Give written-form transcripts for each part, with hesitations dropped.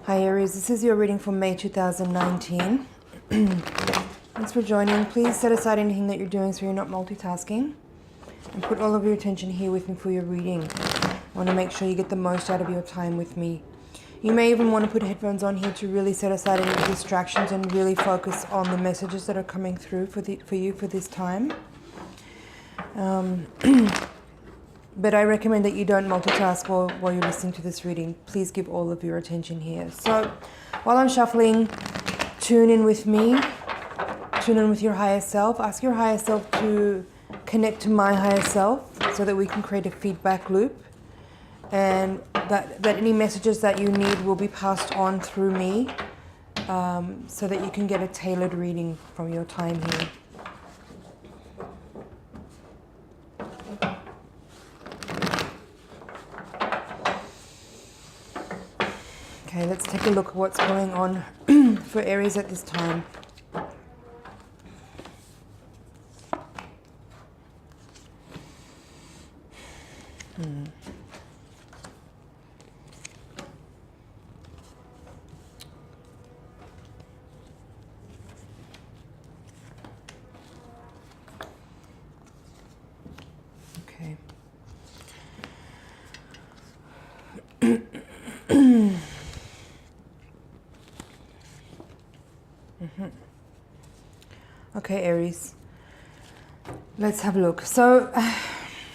Hi Aries, this is your reading for May 2019. Thanks for joining. Please set aside anything that you're doing so you're not multitasking. And put all of your attention here with me for your reading. I want to make sure you get the most out of your time with me. You may even want to put headphones on here to really set aside any distractions and really focus on the messages that are coming through for you for this time. But I recommend that you don't multitask while you're listening to this reading. Please give all of your attention here. So while I'm shuffling, tune in with me. Tune in with your higher self. Ask your higher self to connect to my higher self so that we can create a feedback loop. And that any messages that you need will be passed on through me so that you can get a tailored reading from your time here. Okay, let's take a look at what's going on for Aries at this time. Okay. Okay, Aries. Let's have a look. So,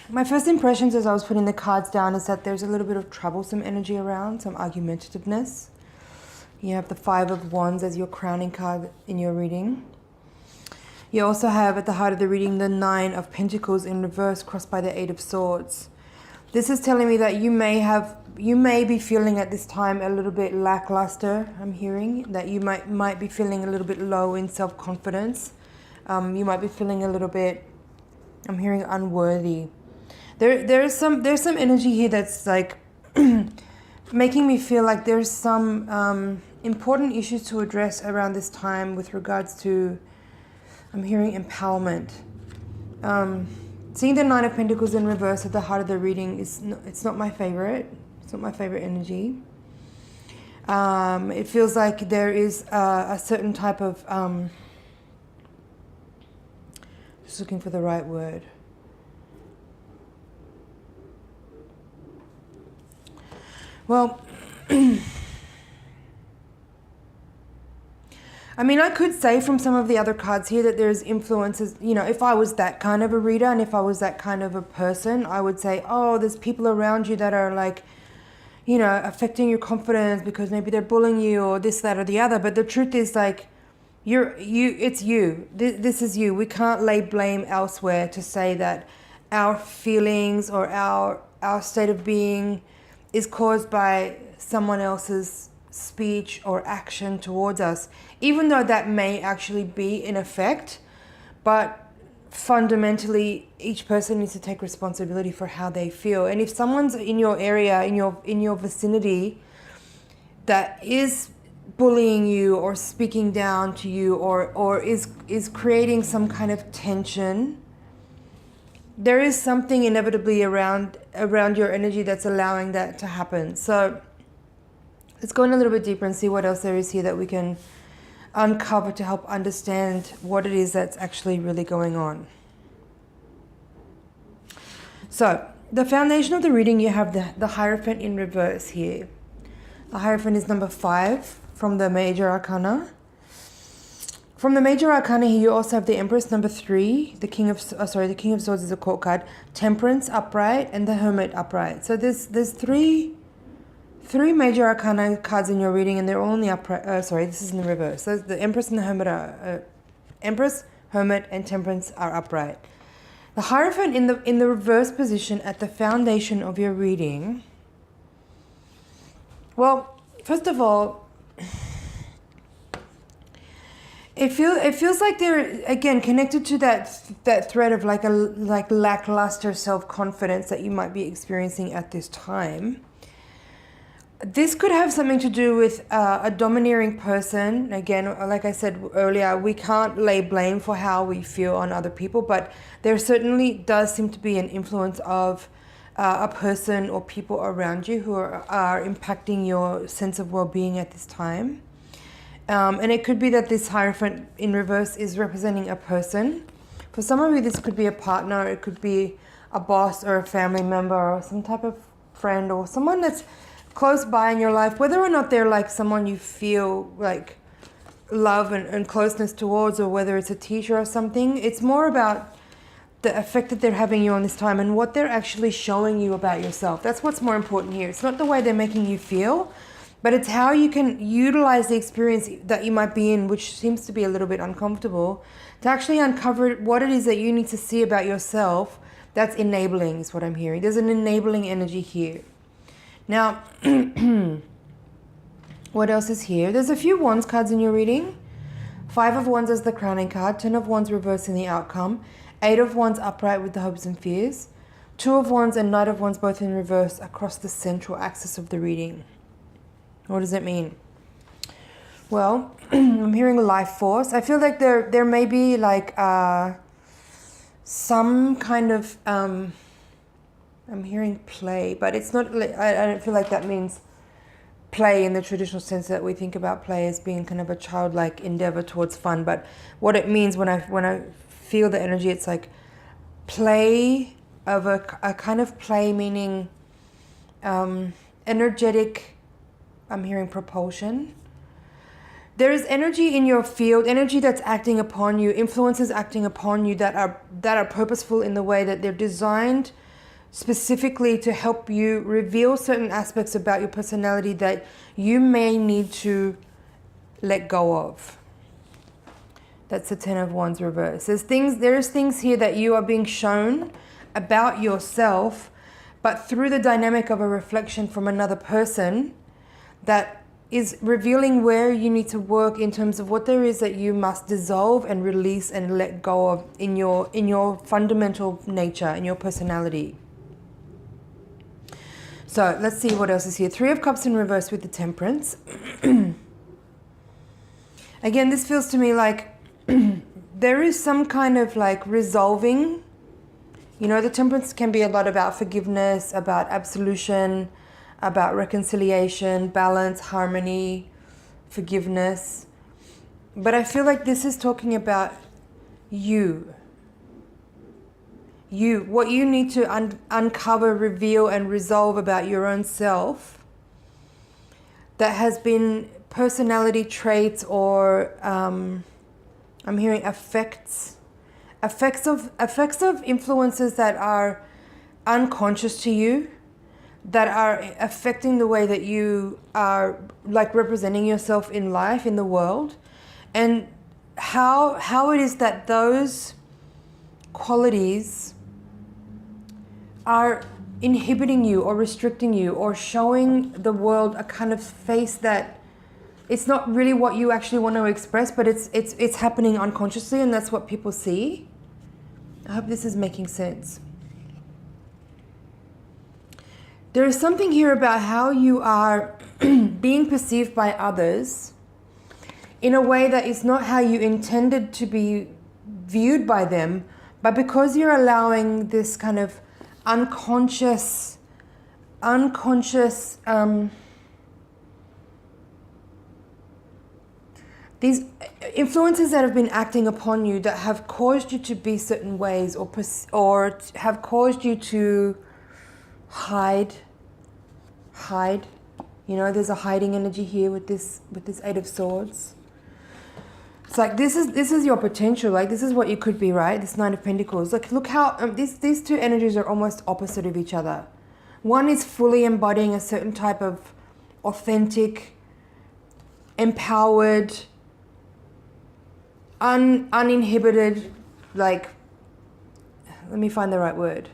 my first impressions as I was putting the cards down is that there's a little bit of troublesome energy around, some argumentativeness. You have the Five of Wands as your crowning card in your reading. You also have at the heart of the reading the Nine of Pentacles in reverse crossed by the Eight of Swords. This is telling me that you may be feeling at this time a little bit lackluster. I'm hearing that you might be feeling a little bit low in self-confidence. You might be feeling a little bit, I'm hearing, unworthy. There's some energy here that's like making me feel like there's some important issues to address around this time with regards to, I'm hearing, empowerment. Seeing the Nine of Pentacles in reverse at the heart of the reading it's not my favorite. It's not my favorite energy. It feels like there is a certain type of just looking for the right word. Well, I mean, I could say from some of the other cards here that there's influences, you know, if I was that kind of a reader and if I was that kind of a person, I would say, oh, there's people around you that are like, you know, affecting your confidence because maybe they're bullying you or this, that, or the other. But the truth is, like, it's you. This is you. We can't lay blame elsewhere to say that our feelings or our state of being is caused by someone else's speech or action towards us, even though that may actually be in effect. But fundamentally, each person needs to take responsibility for how they feel. And if someone's in your area, in your vicinity, that is bullying you or speaking down to you or is creating some kind of tension, there is something inevitably around your energy that's allowing that to happen. So let's go in a little bit deeper and see what else there is here that we can uncover to help understand what it is that's actually really going on. So the foundation of the reading, you have the Hierophant in reverse here. The Hierophant is number 5 from the Major Arcana. From the Major Arcana here, you also have the Empress, number 3. The King of Swords is a court card. Temperance upright and the Hermit upright. So there's three Major Arcana cards in your reading, and they're all in the upright. This is in the reverse. So the Empress and the Hermit are Empress, Hermit, and Temperance are upright. The Hierophant in the reverse position at the foundation of your reading. Well, first of all, it feels like they're, again, connected to that thread of like lackluster self-confidence that you might be experiencing at this time. This could have something to do with a domineering person. Again, like I said earlier, we can't lay blame for how we feel on other people, but there certainly does seem to be an influence of a person or people around you who are impacting your sense of well-being at this time. And it could be that this Hierophant in reverse is representing a person. For some of you, this could be a partner, it could be a boss or a family member or some type of friend or someone that's close by in your life, whether or not they're like someone you feel like love and closeness towards, or whether it's a teacher or something. It's more about the effect that they're having you on this time and what they're actually showing you about yourself. That's what's more important here. It's not the way they're making you feel, but it's how you can utilize the experience that you might be in, which seems to be a little bit uncomfortable, to actually uncover what it is that you need to see about yourself that's enabling, is what I'm hearing. There's an enabling energy here. Now, what else is here? There's a few Wands cards in your reading. 5 of Wands as the crowning card, 10 of Wands reversing the outcome, 8 of Wands upright with the hopes and fears, 2 of Wands and Knight of Wands both in reverse across the central axis of the reading. What does it mean? Well, I'm hearing life force. I feel like there may be like some kind of, I'm hearing play, but it's not, I don't feel like that means play in the traditional sense that we think about play as being kind of a childlike endeavor towards fun. But what it means when I feel the energy, it's like play of a kind of play, meaning energetic. I'm hearing propulsion. There is energy in your field, energy that's acting upon you, influences acting upon you that are purposeful in the way that they're designed specifically to help you reveal certain aspects about your personality that you may need to let go of. That's the 10 of Wands reverse. There's things here that you are being shown about yourself, but through the dynamic of a reflection from another person that is revealing where you need to work in terms of what there is that you must dissolve and release and let go of in your fundamental nature, in your personality. So let's see what else is here. 3 of Cups in reverse with the Temperance. Again, this feels to me like there is some kind of like resolving. You know, the Temperance can be a lot about forgiveness, about absolution, about reconciliation, balance, harmony, forgiveness. But I feel like this is talking about you. What you need to uncover, reveal, and resolve about your own self that has been personality traits or I'm hearing effects of influences that are unconscious to you, that are affecting the way that you are like representing yourself in life, in the world, and how it is that those qualities are inhibiting you or restricting you or showing the world a kind of face that it's not really what you actually want to express, but it's happening unconsciously, and that's what people see. I hope this is making sense. There is something here about how you are being perceived by others in a way that is not how you intended to be viewed by them, but because you're allowing this kind of unconscious these influences that have been acting upon you that have caused you to be certain ways or have caused you to hide. You know, there's a hiding energy here with this 8 of Swords. It's like this is your potential. Like this is what you could be, right? This 9 of Pentacles. Like look how these two energies are almost opposite of each other. One is fully embodying a certain type of authentic, empowered, uninhibited, like, let me find the right word.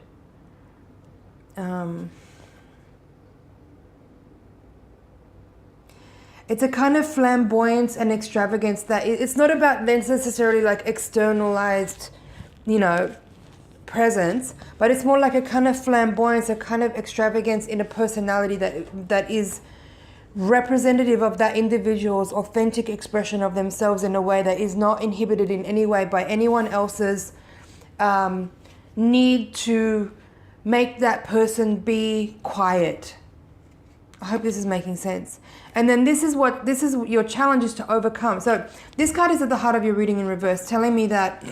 It's a kind of flamboyance and extravagance that it's not about necessarily like externalized, you know, presence, but it's more like a kind of flamboyance, a kind of extravagance in a personality that is representative of that individual's authentic expression of themselves in a way that is not inhibited in any way by anyone else's need to make that person be quiet. I hope this is making sense. And then this is your challenge is to overcome. So this card is at the heart of your reading in reverse, telling me that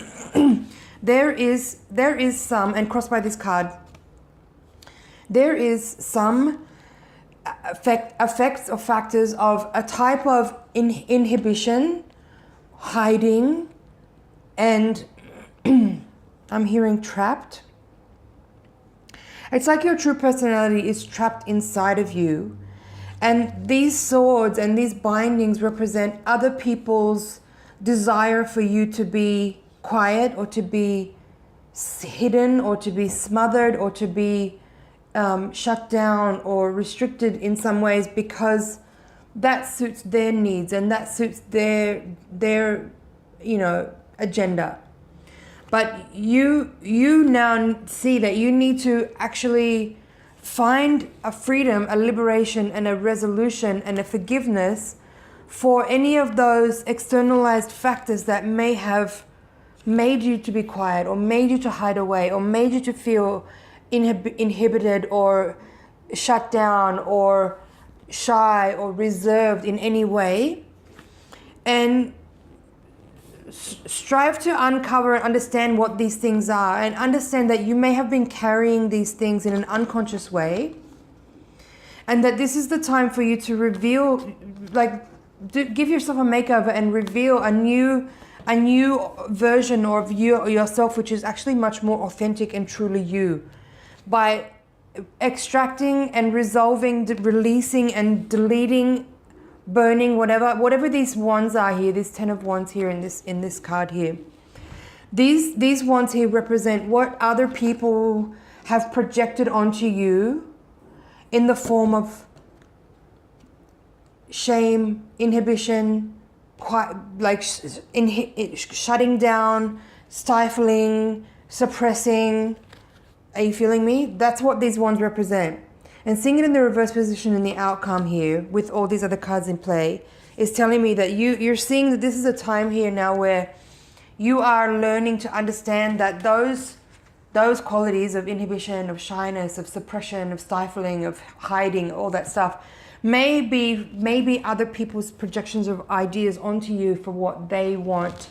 there is some, and crossed by this card, there is some effects or factors of a type of inhibition, hiding, and I'm hearing trapped. It's like your true personality is trapped inside of you. And these swords and these bindings represent other people's desire for you to be quiet, or to be hidden, or to be smothered, or to be shut down or restricted in some ways, because that suits their needs and that suits their agenda. But you now see that you need to actually find a freedom, a liberation, and a resolution and a forgiveness for any of those externalized factors that may have made you to be quiet, or made you to hide away, or made you to feel inhibited or shut down or shy or reserved in any way. And strive to uncover and understand what these things are, and understand that you may have been carrying these things in an unconscious way, and that this is the time for you to reveal, give yourself a makeover and reveal a new version of you or yourself, which is actually much more authentic and truly you, by extracting and resolving, releasing and deleting, burning, whatever these wands are here, this 10 of wands here in this card here. These wands here represent what other people have projected onto you in the form of shame, inhibition, shutting down, stifling, suppressing. Are you feeling me? That's what these wands represent. And seeing it in the reverse position in the outcome here, with all these other cards in play, is telling me that you're seeing that this is a time here now where you are learning to understand that those qualities of inhibition, of shyness, of suppression, of stifling, of hiding, all that stuff, may be other people's projections of ideas onto you for what they want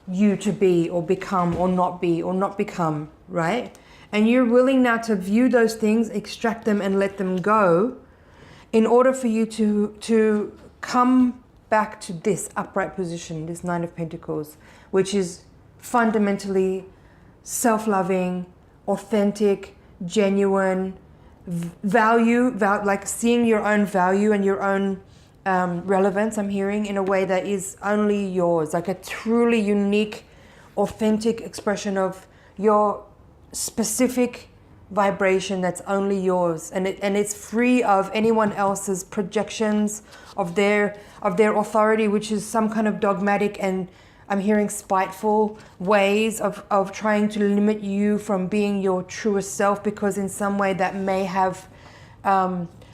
you to be or become or not be or not become, right? And you're willing now to view those things, extract them and let them go, in order for you to come back to this upright position, this 9 of Pentacles, which is fundamentally self-loving, authentic, genuine, value, like seeing your own value and your own relevance, I'm hearing, in a way that is only yours, like a truly unique, authentic expression of your specific vibration that's only yours, and it's free of anyone else's projections of their authority, which is some kind of dogmatic and, I'm hearing, spiteful ways of trying to limit you from being your truest self, because in some way that may have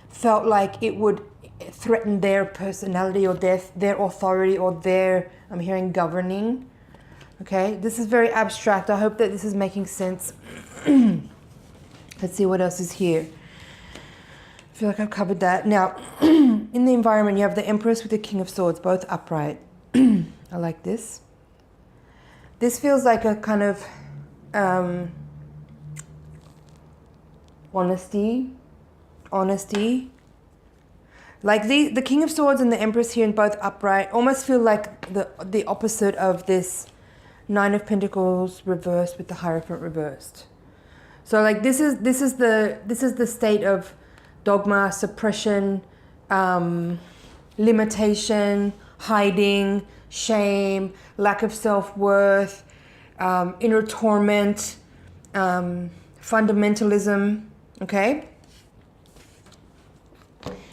felt like it would threaten their personality or their authority or their, I'm hearing, governing. Okay, this is very abstract. I hope that this is making sense. Let's see what else is here. I feel like I've covered that. Now, in the environment, you have the Empress with the King of Swords, both upright. I like this. This feels like a kind of honesty. Like the King of Swords and the Empress here, in both upright, almost feel like the opposite of this 9 of Pentacles reversed with the Hierophant reversed. So like this is the state of dogma, suppression, limitation, hiding, shame, lack of self-worth, inner torment, fundamentalism, okay?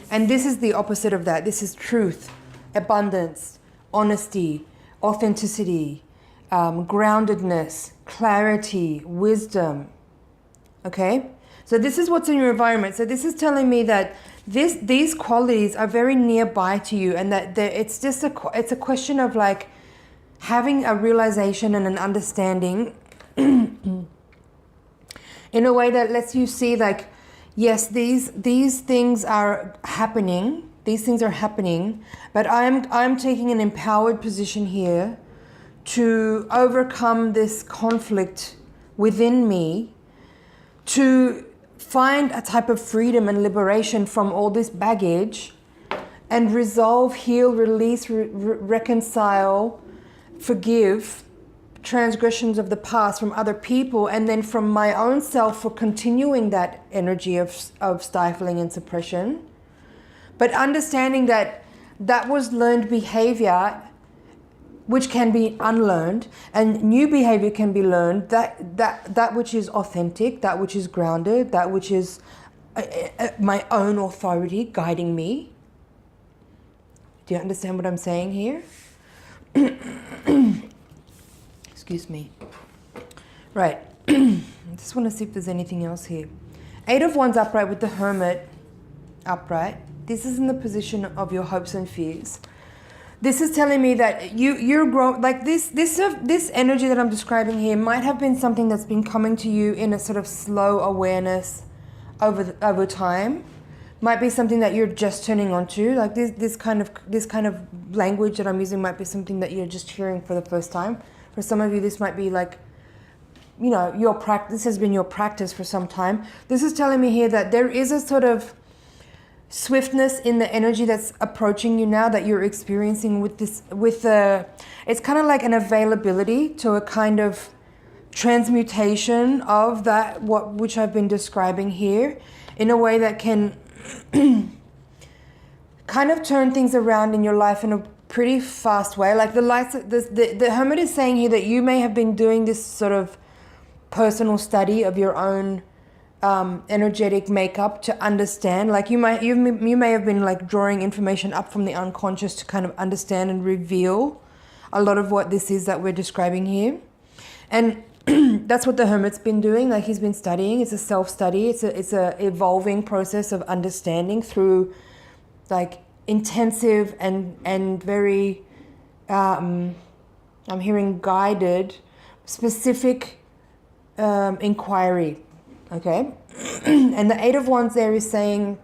And this is the opposite of that. This is truth, abundance, honesty, authenticity, groundedness, clarity, wisdom, okay? So this is what's in your environment. So this is telling me that these qualities are very nearby to you, and that it's just it's a question of like having a realization and an understanding in a way that lets you see, like, yes, these things are happening. These things are happening, but I'm taking an empowered position here to overcome this conflict within me, to find a type of freedom and liberation from all this baggage, and resolve, heal, release, reconcile, forgive transgressions of the past from other people, and then from my own self for continuing that energy of stifling and suppression. But understanding that that was learned behavior, which can be unlearned, and new behavior can be learned, that which is authentic, that which is grounded, that which is my own authority guiding me. Do you understand what I'm saying here? Excuse me. Right. I just want to see if there's anything else here. 8 of Wands upright with the Hermit upright. This is in the position of your hopes and fears. This is telling me that you're growing, like this energy that I'm describing here might have been something that's been coming to you in a sort of slow awareness over time. Might be something that you're just turning on to. Like this kind of language that I'm using might be something that you're just hearing for the first time. For some of you, this might be like, you know, your practice. This has been your practice for some time. This is telling me here that there is a sort of swiftness in the energy that's approaching you now, that you're experiencing with this, it's kind of like an availability to a kind of transmutation of that, which I've been describing here, in a way that can kind of turn things around in your life in a pretty fast way. Like the Hermit is saying here that you may have been doing this sort of personal study of your own energetic makeup to understand, like you may have been like drawing information up from the unconscious to kind of understand and reveal a lot of what this is that we're describing here. And that's what the Hermit's been doing. Like he's been studying. It's a self-study. It's a evolving process of understanding through like intensive and very I'm hearing guided, specific inquiry. Okay, and the 8 of Wands there is saying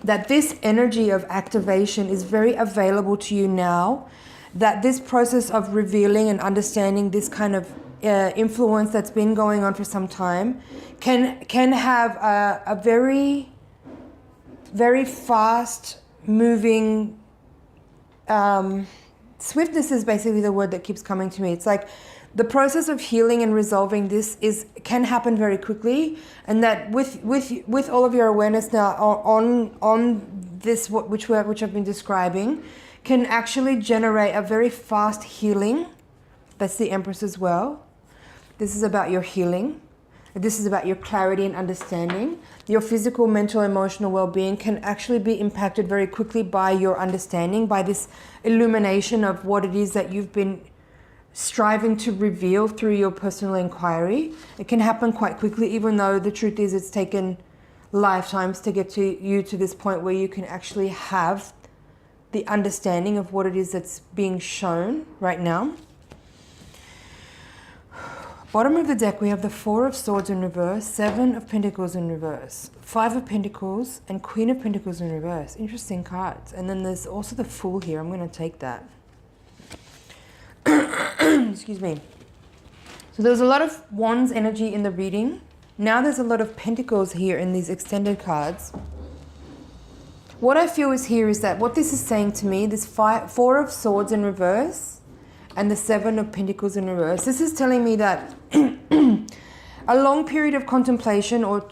that this energy of activation is very available to you now, that this process of revealing and understanding this kind of influence that's been going on for some time can have a very, very fast moving, swiftness is basically the word that keeps coming to me. It's like the process of healing and resolving this can happen very quickly, and that with all of your awareness now on this, which I've been describing, can actually generate a very fast healing. That's the Empress as well. This is about your healing. This is about your clarity and understanding. Your physical, mental, emotional well-being can actually be impacted very quickly by your understanding, by this illumination of what it is that you've been striving to reveal through your personal inquiry. It can happen quite quickly, even though the truth is it's taken lifetimes to get to this point where you can actually have the understanding of what it is that's being shown right now. Bottom of the deck, we have the 4 of Swords in reverse, 7 of Pentacles in reverse, 5 of Pentacles, and Queen of Pentacles in reverse. Interesting cards. And then there's also the Fool here. I'm going to take that. Excuse me. So there was a lot of Wands energy in the reading. Now there's a lot of Pentacles here in these extended cards. What I feel is here is that what this is saying to me, this 4 of Swords in reverse and the 7 of Pentacles in reverse, this is telling me that a long period of contemplation or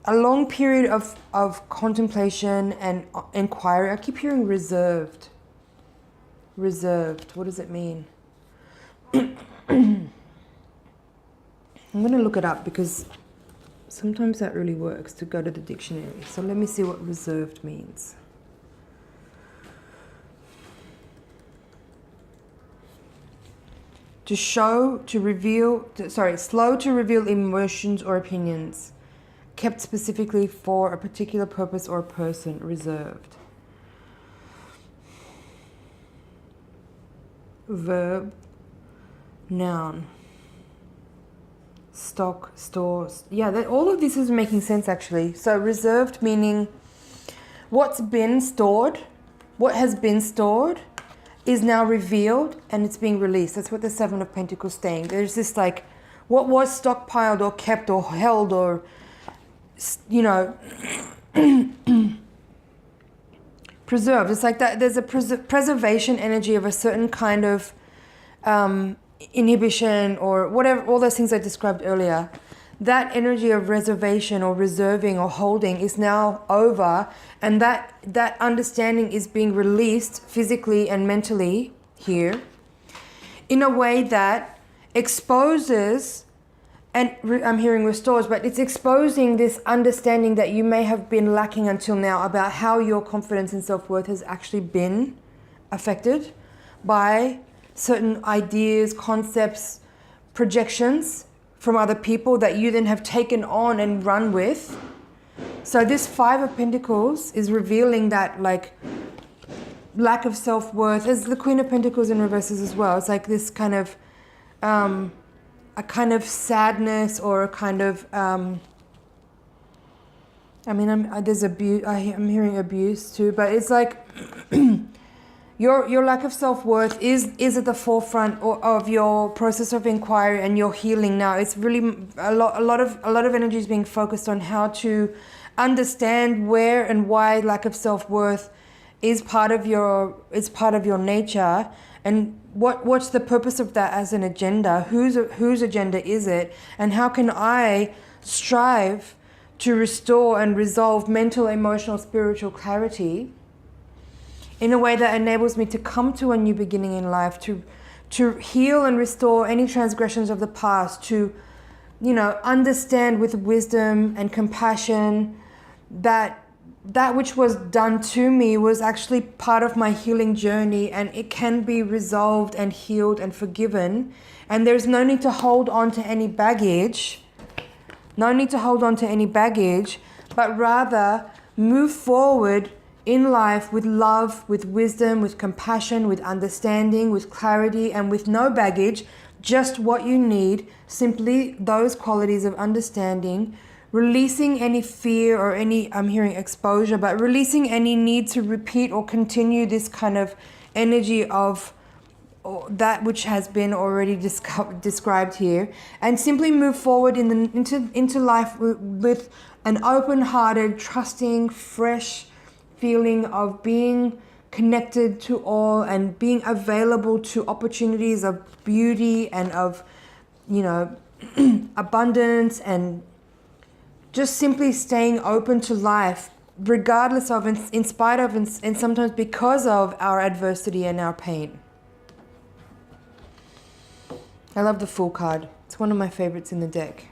a long period of contemplation and inquiry. I keep hearing reserved. Reserved. What does it mean? I'm going to look it up because sometimes that really works to go to the dictionary. So let me see what reserved means. Slow to reveal emotions or opinions. Kept specifically for a particular purpose or person, reserved. verb, noun. Stock, stores. Yeah, all of this is making sense actually. So reserved meaning what's been stored, what has been stored is now revealed and it's being released. That's what the Seven of Pentacles is saying. There's this like what was stockpiled or kept or held or, you know, preserved. It's like that. There's a preservation energy of a certain kind of inhibition or whatever, all those things I described earlier. That energy of reservation or reserving or holding is now over, and that understanding is being released physically and mentally here in a way that exposes, and I'm hearing restores, but it's exposing this understanding that you may have been lacking until now about how your confidence and self-worth has actually been affected by certain ideas, concepts, projections from other people that you then have taken on and run with. So this Five of Pentacles is revealing that like lack of self-worth. As the Queen of Pentacles in reverses as well. It's like this kind of a kind of sadness or a kind of there's abuse. I'm hearing abuse too, but it's like your lack of self-worth is at the forefront of your process of inquiry and your healing now. It's really a lot of energy is being focused on how to understand where and why lack of self-worth is part of your nature, and what's the purpose of that as an agenda? Whose agenda is it, and how can I strive to restore and resolve mental, emotional, spiritual clarity in a way that enables me to come to a new beginning in life, to heal and restore any transgressions of the past, to, you know, understand with wisdom and compassion that which was done to me was actually part of my healing journey, and it can be resolved and healed and forgiven. And there's no need to hold on to any baggage. No need to hold on to any baggage, but rather move forward in life with love, with wisdom, with compassion, with understanding, with clarity, and with no baggage, just what you need, simply those qualities of understanding, releasing any fear or any, I'm hearing exposure, but releasing any need to repeat or continue this kind of energy of that which has been already described here, and simply move forward into life with an open-hearted, trusting, fresh feeling of being connected to all and being available to opportunities of beauty and of, you know, abundance, and just simply staying open to life regardless of, in spite of, and sometimes because of our adversity and our pain. I love the Fool card. It's one of my favorites in the deck.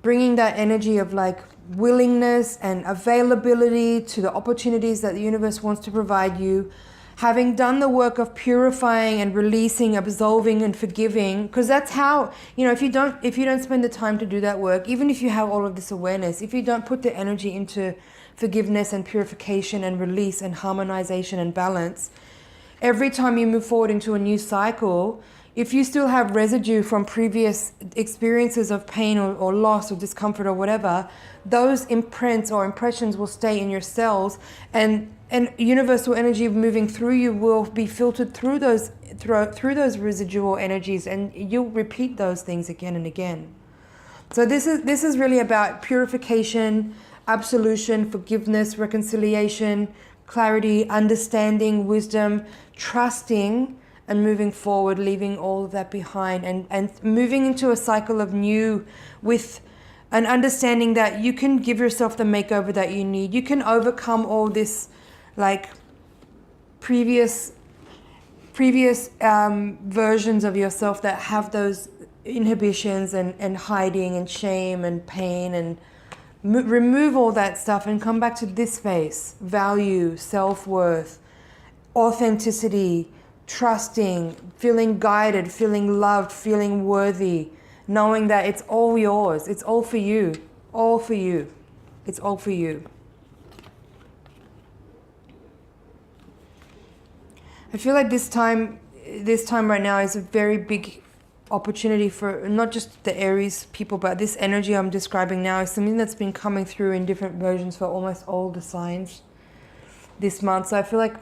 Bringing that energy of like willingness and availability to the opportunities that the universe wants to provide you, having done the work of purifying and releasing, absolving and forgiving, because that's how, you know, if you don't spend the time to do that work, even if you have all of this awareness, if you don't put the energy into forgiveness and purification and release and harmonization and balance, every time you move forward into a new cycle, if you still have residue from previous experiences of pain or loss or discomfort or whatever, those imprints or impressions will stay in your cells, and universal energy moving through you will be filtered through those residual energies, and you'll repeat those things again and again. So this is really about purification, absolution, forgiveness, reconciliation, clarity, understanding, wisdom, trusting, and moving forward, leaving all of that behind, and moving into a cycle of new with an understanding that you can give yourself the makeover that you need. You can overcome all this like previous versions of yourself that have those inhibitions and hiding and shame and pain, and remove all that stuff and come back to this space: value, self-worth, authenticity, trusting, feeling guided, feeling loved, feeling worthy, knowing that it's all yours. It's all for you. All for you. It's all for you. I feel like this time right now is a very big opportunity for not just the Aries people, but this energy I'm describing now is something that's been coming through in different versions for almost all the signs this month. So I feel like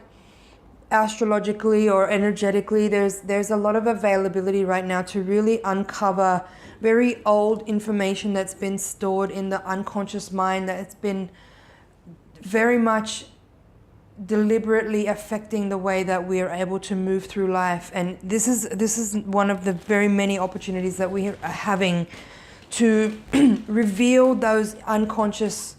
astrologically or energetically there's a lot of availability right now to really uncover very old information that's been stored in the unconscious mind, that's been very much deliberately affecting the way that we are able to move through life. And this is one of the very many opportunities that we are having to reveal those unconscious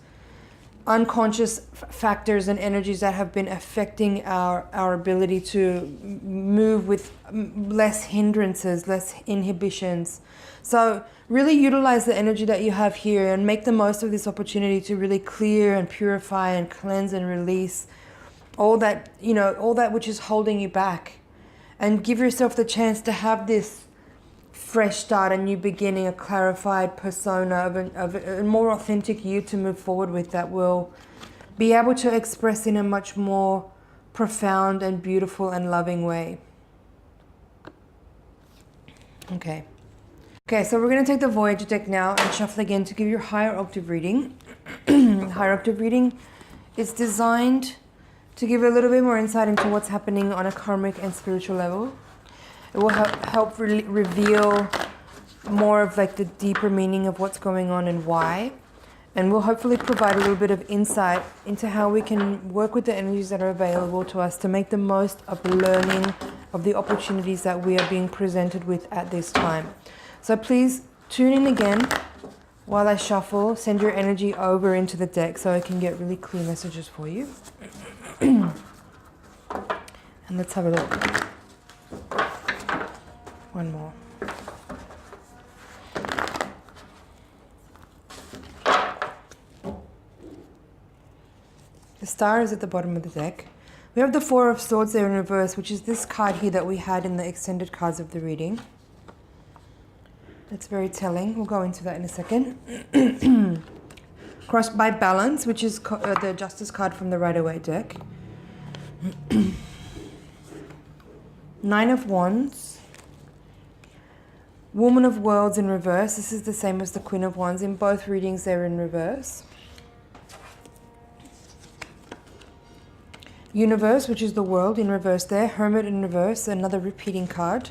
factors and energies that have been affecting our ability to move with less hindrances, less inhibitions. So really utilize the energy that you have here and make the most of this opportunity to really clear and purify and cleanse and release all that, all that which is holding you back, and give yourself the chance to have this fresh start, a new beginning, a clarified persona of a more authentic you to move forward with, that will be able to express in a much more profound and beautiful and loving way. Okay, so we're going to take the Voyager deck now and shuffle again to give your higher octave reading. Higher octave reading is designed to give a little bit more insight into what's happening on a karmic and spiritual level. It will help reveal more of like the deeper meaning of what's going on and why. And will hopefully provide a little bit of insight into how we can work with the energies that are available to us to make the most of the learning of the opportunities that we are being presented with at this time. So please tune in again while I shuffle. Send your energy over into the deck so I can get really clear messages for you. And let's have a look. One more. The star is at the bottom of the deck. We have the Four of Swords there in reverse, which is this card here that we had in the extended cards of the reading. That's very telling. We'll go into that in a second. Crossed by Balance, which is the Justice card from the Rider-Waite deck. Nine of Wands. Woman of Worlds in reverse. This is the same as the Queen of Wands. In both readings, they're in reverse. Universe, which is the world, in reverse there. Hermit in reverse, another repeating card.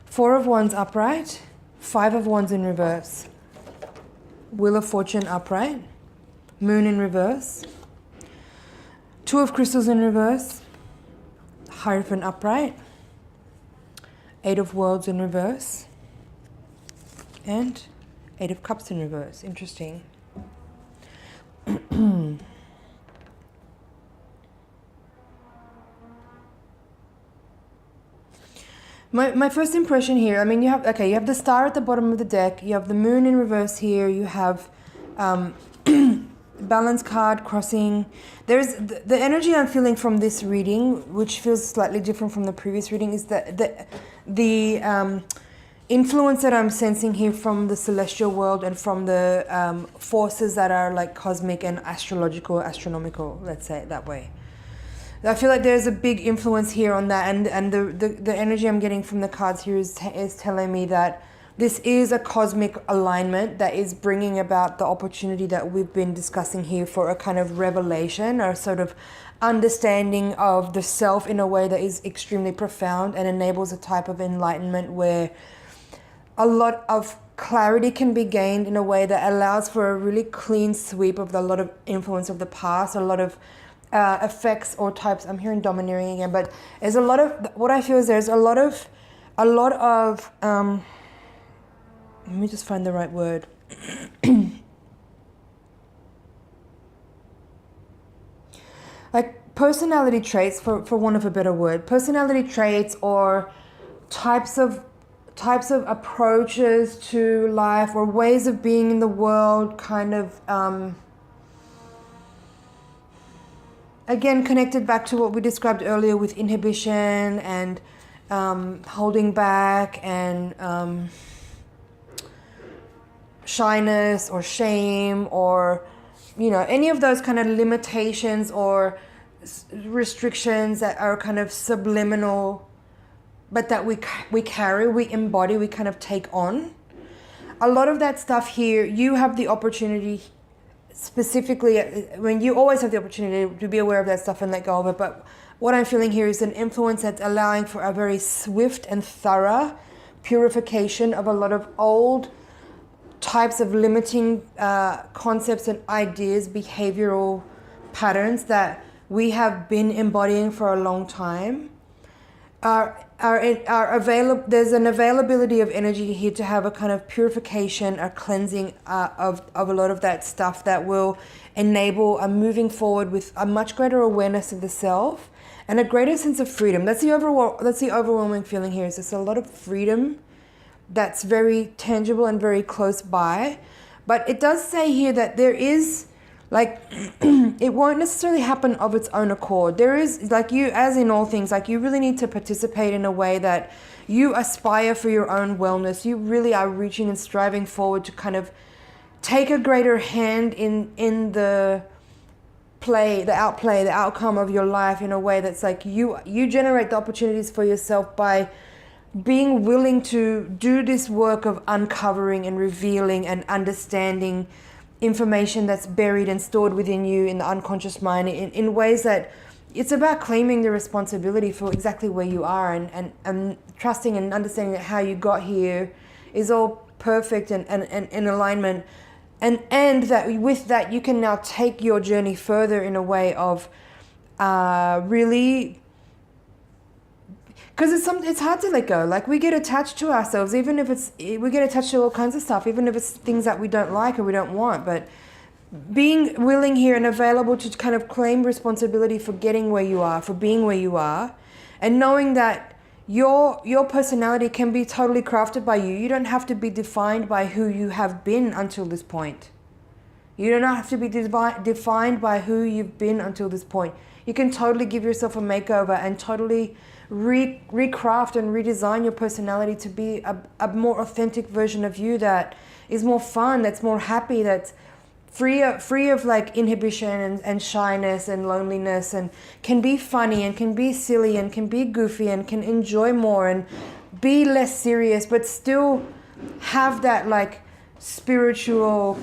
Four of Wands upright. Five of Wands in reverse. Wheel of Fortune upright. Moon in reverse. Two of Crystals in reverse. Hierophant upright. Eight of Worlds in reverse. And Eight of Cups in reverse. Interesting. My first impression here, I mean, you have the star at the bottom of the deck, you have the moon in reverse here, you have balance card crossing. There's the energy I'm feeling from this reading, which feels slightly different from the previous reading, is that the influence that I'm sensing here from the celestial world and from the forces that are like cosmic and astrological, astronomical, let's say it that way. I feel like there's a big influence here on that, and the energy I'm getting from the cards here is telling me that this is a cosmic alignment that is bringing about the opportunity that we've been discussing here for a kind of revelation or sort of understanding of the self in a way that is extremely profound and enables a type of enlightenment where a lot of clarity can be gained in a way that allows for a really clean sweep of a lot of influence of the past, a lot of effects or types. I'm hearing domineering again, but there's a lot of, what I feel is there's a lot of let me just find the right word. Like personality traits, for want of a better word, personality traits or types of approaches to life or ways of being in the world, kind of again, connected back to what we described earlier with inhibition and holding back and shyness or shame or, any of those kind of limitations or restrictions that are kind of subliminal, but that we carry, we embody, we kind of take on. A lot of that stuff here, you have the opportunity, specifically, when you always have the opportunity to be aware of that stuff and let go of it. But what I'm feeling here is an influence that's allowing for a very swift and thorough purification of a lot of old types of limiting concepts and ideas, behavioral patterns that we have been embodying for a long time. There's an availability of energy here to have a kind of purification, a cleansing of a lot of that stuff that will enable a moving forward with a much greater awareness of the self and a greater sense of freedom. That's the overwhelming feeling here. Is there's a lot of freedom that's very tangible and very close by. But it does say here that there is, like, it won't necessarily happen of its own accord. There is, like, you, as in all things, like, you really need to participate in a way that you aspire for your own wellness. You really are reaching and striving forward to kind of take a greater hand in the play, the outcome of your life in a way that's like you generate the opportunities for yourself by being willing to do this work of uncovering and revealing and understanding information that's buried and stored within you in the unconscious mind in ways that it's about claiming the responsibility for exactly where you are and trusting and understanding that how you got here is all perfect and in alignment, and that with that you can now take your journey further in a way of really, because it's hard to let go. Like, we get attached to ourselves, even if we get attached to all kinds of stuff, even if it's things that we don't like or we don't want. But being willing here and available to kind of claim responsibility for getting where you are, for being where you are, and knowing that your personality can be totally crafted by you. You don't have to be defined by who you have been until this point. You don't have to be defined by who you've been until this point. You can totally give yourself a makeover and totally recraft and redesign your personality to be a more authentic version of you that is more fun, that's more happy, that's free of like inhibition and shyness and loneliness, and can be funny and can be silly and can be goofy and can enjoy more and be less serious, but still have that like spiritual,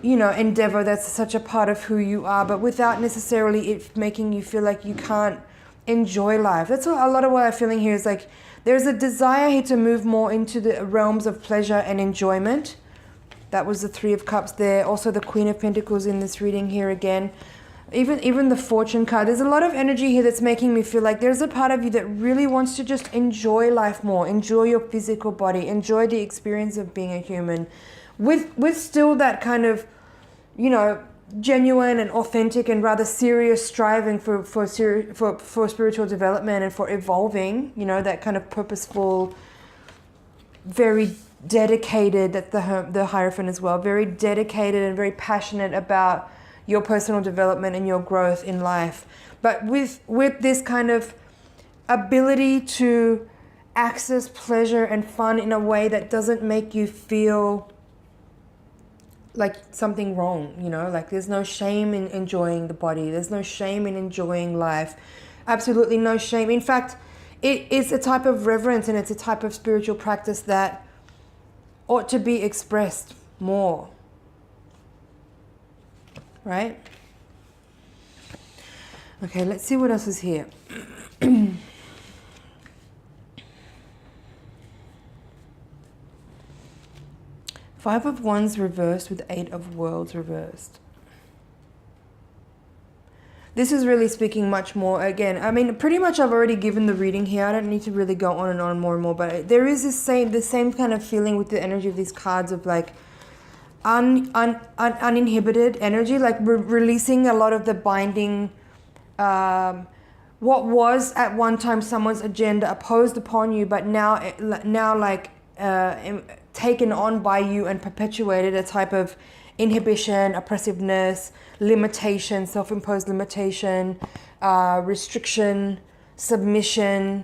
endeavor that's such a part of who you are, but without necessarily it making you feel like you can't enjoy life. That's a lot of what I'm feeling here is like there's a desire here to move more into the realms of pleasure and enjoyment. That was the Three of Cups there. Also the Queen of Pentacles in this reading here again. Even the Fortune card. There's a lot of energy here that's making me feel like there's a part of you that really wants to just enjoy life more. Enjoy your physical body. Enjoy the experience of being a human. With still that kind of, genuine and authentic and rather serious striving for spiritual development and for evolving, that kind of purposeful, very dedicated, that's the Hierophant as well, very dedicated and very passionate about your personal development and your growth in life. But with this kind of ability to access pleasure and fun in a way that doesn't make you feel like something wrong, like there's no shame in enjoying the body. There's no shame in enjoying life. Absolutely no shame. In fact, it is a type of reverence and it's a type of spiritual practice that ought to be expressed more. Right? Okay, let's see what else is here. Five of Wands reversed with Eight of Worlds reversed. This is really speaking much more. Again, I mean, pretty much I've already given the reading here. I don't need to really go on and on more and more. But there is the same kind of feeling with the energy of these cards of like uninhibited energy, like releasing a lot of the binding, what was at one time someone's agenda opposed upon you, but now like taken on by you and perpetuated, a type of inhibition, oppressiveness, limitation, self-imposed limitation, restriction, submission.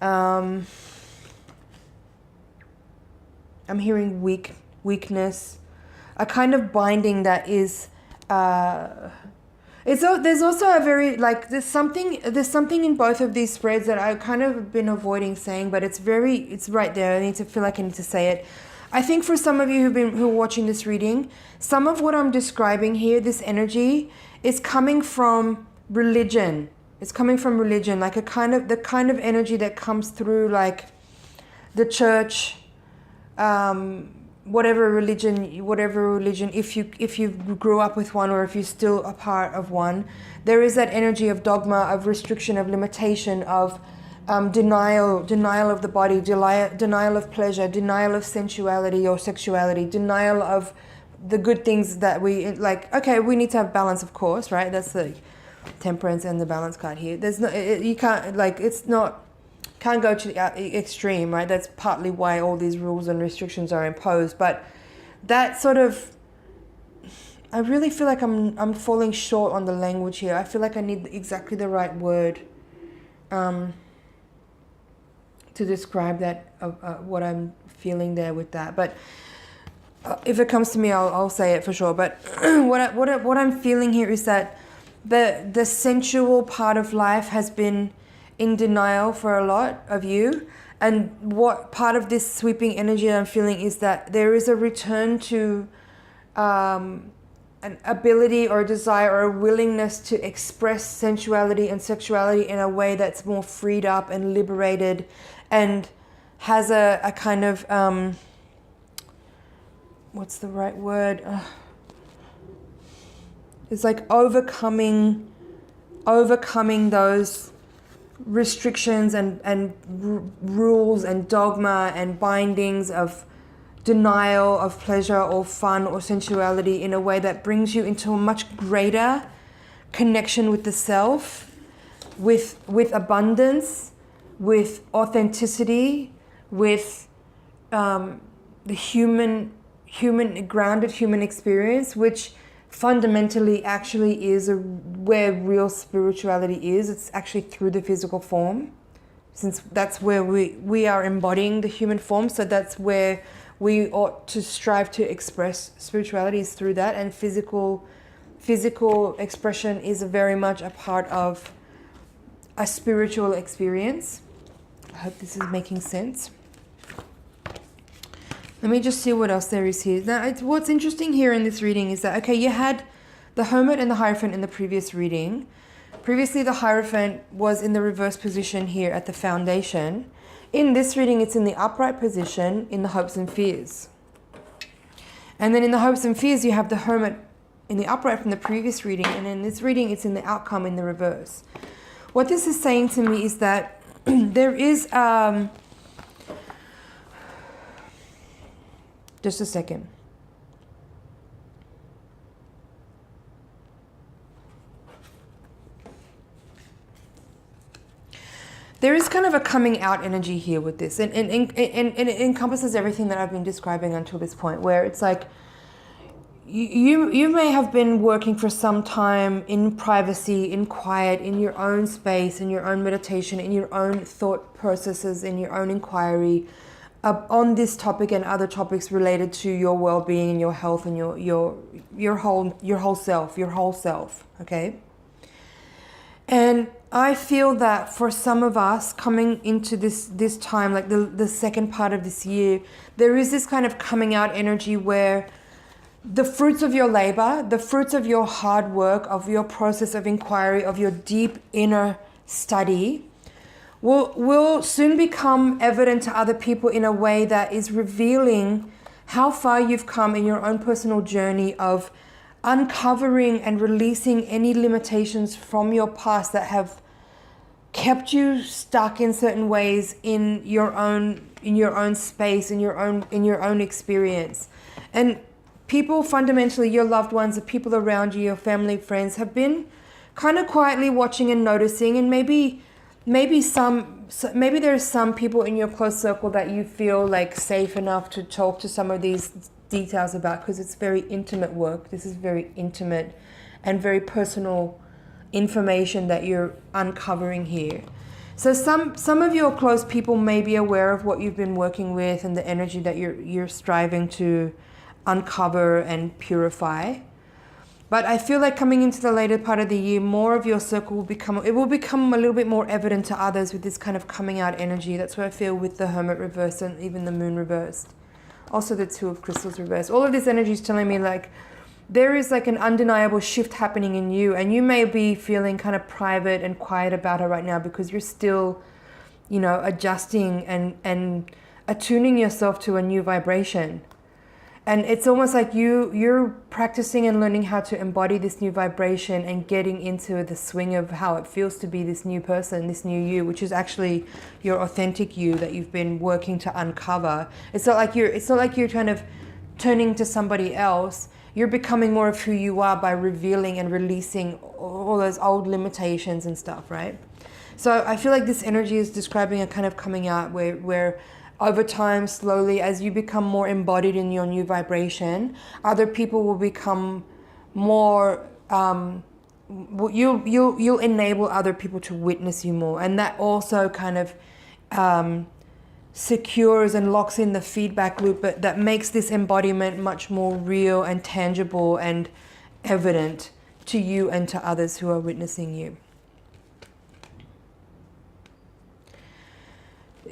I'm hearing weakness, a kind of binding that is There's also a very, like, there's something in both of these spreads that I kind of been avoiding saying, but it's right there. I feel like I need to say it. I think for some of you who are watching this reading, some of what I'm describing here, this energy, is coming from religion. It's coming from religion, like the kind of energy that comes through, like the church, whatever religion, if you grew up with one, or if you're still a part of one, there is that energy of dogma, of restriction, of limitation, of denial of the body, denial of pleasure, denial of sensuality or sexuality, denial of the good things that we like. Okay, we need to have balance, of course, right? That's the temperance and the balance card here. There's no, you can't, like, it's not, can't go to the extreme, right? That's partly why all these rules and restrictions are imposed. But that sort of, I really feel like I'm falling short on the language here. I feel like I need exactly the right word to describe that, what I'm feeling there with that. But if it comes to me, I'll say it for sure. But what I'm feeling here is that the sensual part of life has been in denial for a lot of you. And what part of this sweeping energy that I'm feeling is that there is a return to an ability or a desire or a willingness to express sensuality and sexuality in a way that's more freed up and liberated, and has a kind of, what's the right word? It's like overcoming those restrictions and rules and dogma and bindings of denial of pleasure or fun or sensuality in a way that brings you into a much greater connection with the self, with abundance, with authenticity, with the grounded human experience, which fundamentally actually is where real spirituality is. It's actually through the physical form, since that's where we are embodying the human form. So that's where we ought to strive to express spirituality, is through that. And physical expression is very much a part of a spiritual experience. I hope this is making sense. Let me just see what else there is here. Now, what's interesting here in this reading is that, okay, you had the Hermit and the Hierophant in the previous reading. Previously, the Hierophant was in the reverse position here at the foundation. In this reading, it's in the upright position in the Hopes and Fears. And then in the Hopes and Fears, you have the Hermit in the upright from the previous reading. And in this reading, it's in the outcome in the reverse. What this is saying to me is that there is... just a second. There is kind of a coming out energy here with this. And it encompasses everything that I've been describing until this point, where it's like you may have been working for some time in privacy, in quiet, in your own space, in your own meditation, in your own thought processes, in your own inquiry, on this topic and other topics related to your well-being and your health and your whole self, okay? And I feel that for some of us coming into this time, like the second part of this year, there is this kind of coming out energy where the fruits of your labor, the fruits of your hard work, of your process of inquiry, of your deep inner study, will soon become evident to other people in a way that is revealing how far you've come in your own personal journey of uncovering and releasing any limitations from your past that have kept you stuck in certain ways in your own space, in your own experience. And people, fundamentally, your loved ones, the people around you, your family, friends, have been kind of quietly watching and noticing, and maybe there's some people in your close circle that you feel like safe enough to talk to some of these details about, because it's very intimate work. This is very intimate and very personal information that you're uncovering here. So some of your close people may be aware of what you've been working with and the energy that you're striving to uncover and purify. But I feel like coming into the later part of the year, more of your circle will become a little bit more evident to others with this kind of coming out energy. That's what I feel with the Hermit reversed and even the Moon reversed. Also the Two of Crystals reversed. All of this energy is telling me like there is like an undeniable shift happening in you, and you may be feeling kind of private and quiet about it right now because you're still, you know, adjusting and attuning yourself to a new vibration. And it's almost like you're practicing and learning how to embody this new vibration and getting into the swing of how it feels to be this new person, this new you, which is actually your authentic you that you've been working to uncover. It's not like you're kind of turning to somebody else. You're becoming more of who you are by revealing and releasing all those old limitations and stuff, right? So I feel like this energy is describing a kind of coming out where over time, slowly, as you become more embodied in your new vibration, other people will become more, you'll enable other people to witness you more. And that also kind of secures and locks in the feedback loop that makes this embodiment much more real and tangible and evident to you and to others who are witnessing you.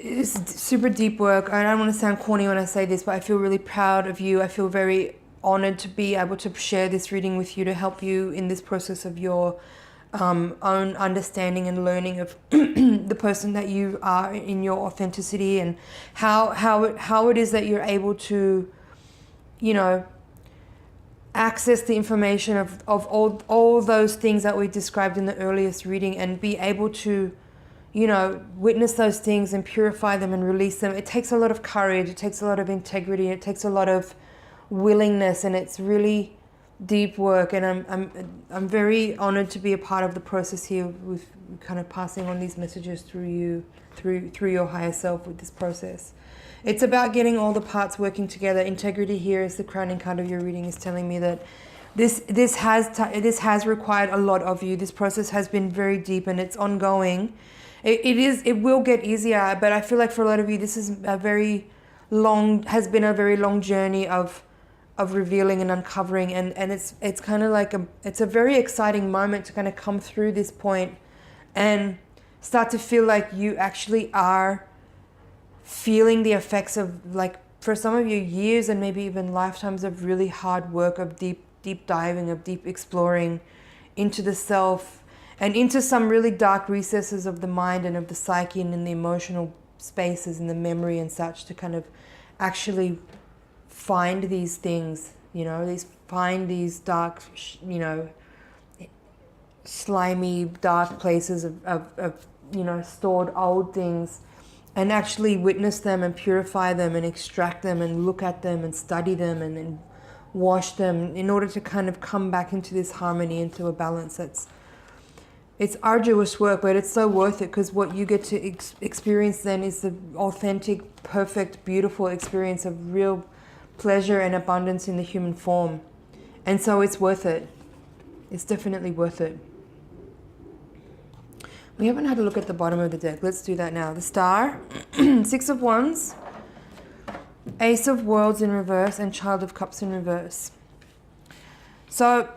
It's super deep work. I don't want to sound corny when I say this, but I feel really proud of you. I feel very honored to be able to share this reading with you to help you in this process of your own understanding and learning of the person that you are in your authenticity, and how it is that you're able to, you know, access the information of all those things that we described in the earliest reading and be able to, you know, witness those things and purify them and release them. It takes a lot of courage, it takes a lot of integrity, it takes a lot of willingness, and it's really deep work. And I'm very honored to be a part of the process here with kind of passing on these messages through you, through your higher self with this process. It's about getting all the parts working together. Integrity here is the crowning card of your reading, is telling me that this has required a lot of you. This process has been very deep and it's ongoing. It will get easier, but I feel like for a lot of you, this is has been a very long journey of revealing and uncovering, and it's kind of like it's a very exciting moment to kind of come through this point and start to feel like you actually are feeling the effects of, like, for some of you, years and maybe even lifetimes of really hard work, of deep diving, of deep exploring into the self and into some really dark recesses of the mind and of the psyche and in the emotional spaces and the memory and such, to kind of actually find these things, you know, find these dark, you know, slimy, dark places of you know, stored old things, and actually witness them and purify them and extract them and look at them and study them and then wash them in order to kind of come back into this harmony, into a balance. It's arduous work, but it's so worth it, because what you get to experience then is the authentic, perfect, beautiful experience of real pleasure and abundance in the human form. And so it's worth it. It's definitely worth it. We haven't had a look at the bottom of the deck. Let's do that now. The Star, Six of Wands, Ace of Worlds in reverse, and Child of Cups in reverse. So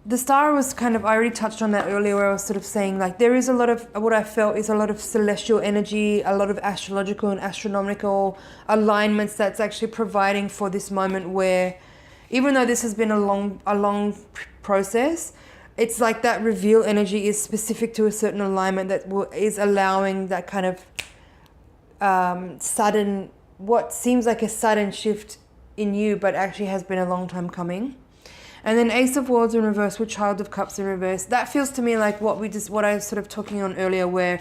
the Star was kind of, I already touched on that earlier, where I was sort of saying, like, there is a lot of, what I felt is a lot of celestial energy, a lot of astrological and astronomical alignments that's actually providing for this moment where, even though this has been a long process, it's like that reveal energy is specific to a certain alignment that is allowing that kind of sudden, what seems like a sudden shift in you, but actually has been a long time coming. And then Ace of Wands in reverse with Child of Cups in reverse. That feels to me like what I was sort of talking on earlier, where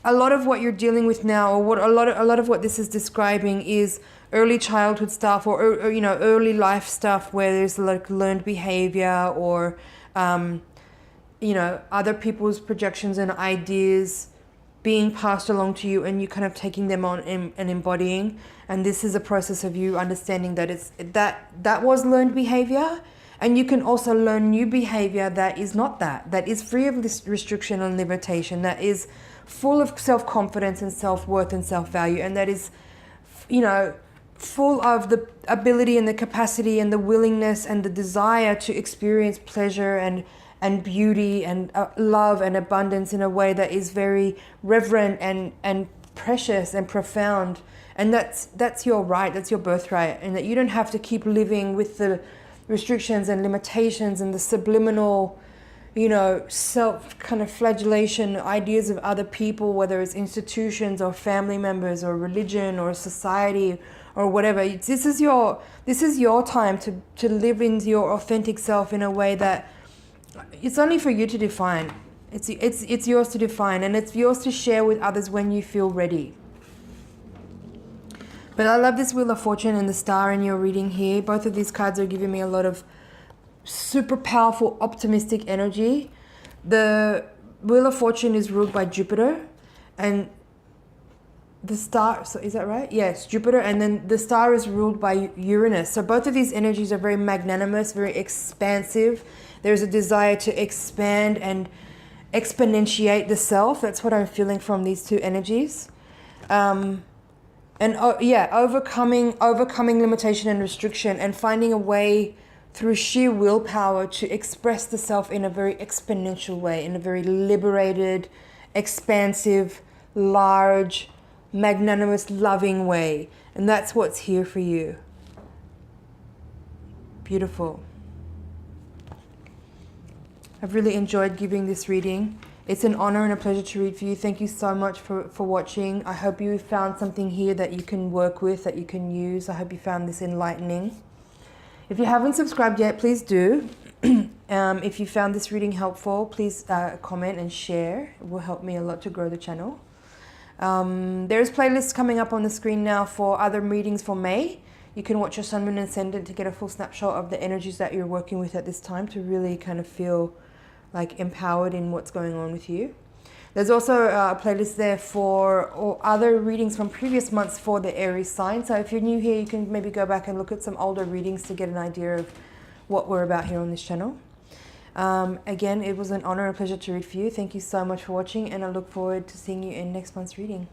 a lot of what you're dealing with now, or what a lot of what this is describing, is early childhood stuff, or you know, early life stuff, where there's like learned behavior, or you know, other people's projections and ideas being passed along to you, and you kind of taking them on and embodying. And this is a process of you understanding that it's that was learned behavior. And you can also learn new behavior that is not that is free of this restriction and limitation, that is full of self-confidence and self-worth and self-value, and that is, you know, full of the ability and the capacity and the willingness and the desire to experience pleasure and beauty and love and abundance in a way that is very reverent and precious and profound. And that's your right, that's your birthright, and that you don't have to keep living with the restrictions and limitations and the subliminal, you know, self kind of flagellation ideas of other people, whether it's institutions or family members or religion or society or whatever. This is your time to live into your authentic self in a way that it's only for you to define. It's yours to define, and it's yours to share with others when you feel ready. But I love this Wheel of Fortune and the Star in your reading here. Both of these cards are giving me a lot of super powerful, optimistic energy. The Wheel of Fortune is ruled by Jupiter, and the Star, so is that right? Yes, Jupiter, and then the Star is ruled by Uranus. So both of these energies are very magnanimous, very expansive. There's a desire to expand and exponentiate the self. That's what I'm feeling from these two energies. Overcoming limitation and restriction, and finding a way through sheer willpower to express the self in a very exponential way, in a very liberated, expansive, large, magnanimous, loving way. And that's what's here for you. Beautiful. I've really enjoyed giving this reading. It's an honor and a pleasure to read for you. Thank you so much for watching. I hope you found something here that you can work with, that you can use. I hope you found this enlightening. If you haven't subscribed yet, please do. If you found this reading helpful, please comment and share. It will help me a lot to grow the channel. There's playlists coming up on the screen now for other readings for May. You can watch your Sun, Moon, and Ascendant to get a full snapshot of the energies that you're working with at this time, to really kind of feel like empowered in what's going on with you. There's also a playlist there for other readings from previous months for the Aries sign. So if you're new here, you can maybe go back and look at some older readings to get an idea of what we're about here on this channel. Again, it was an honor and a pleasure to read for you. Thank you so much for watching, and I look forward to seeing you in next month's reading.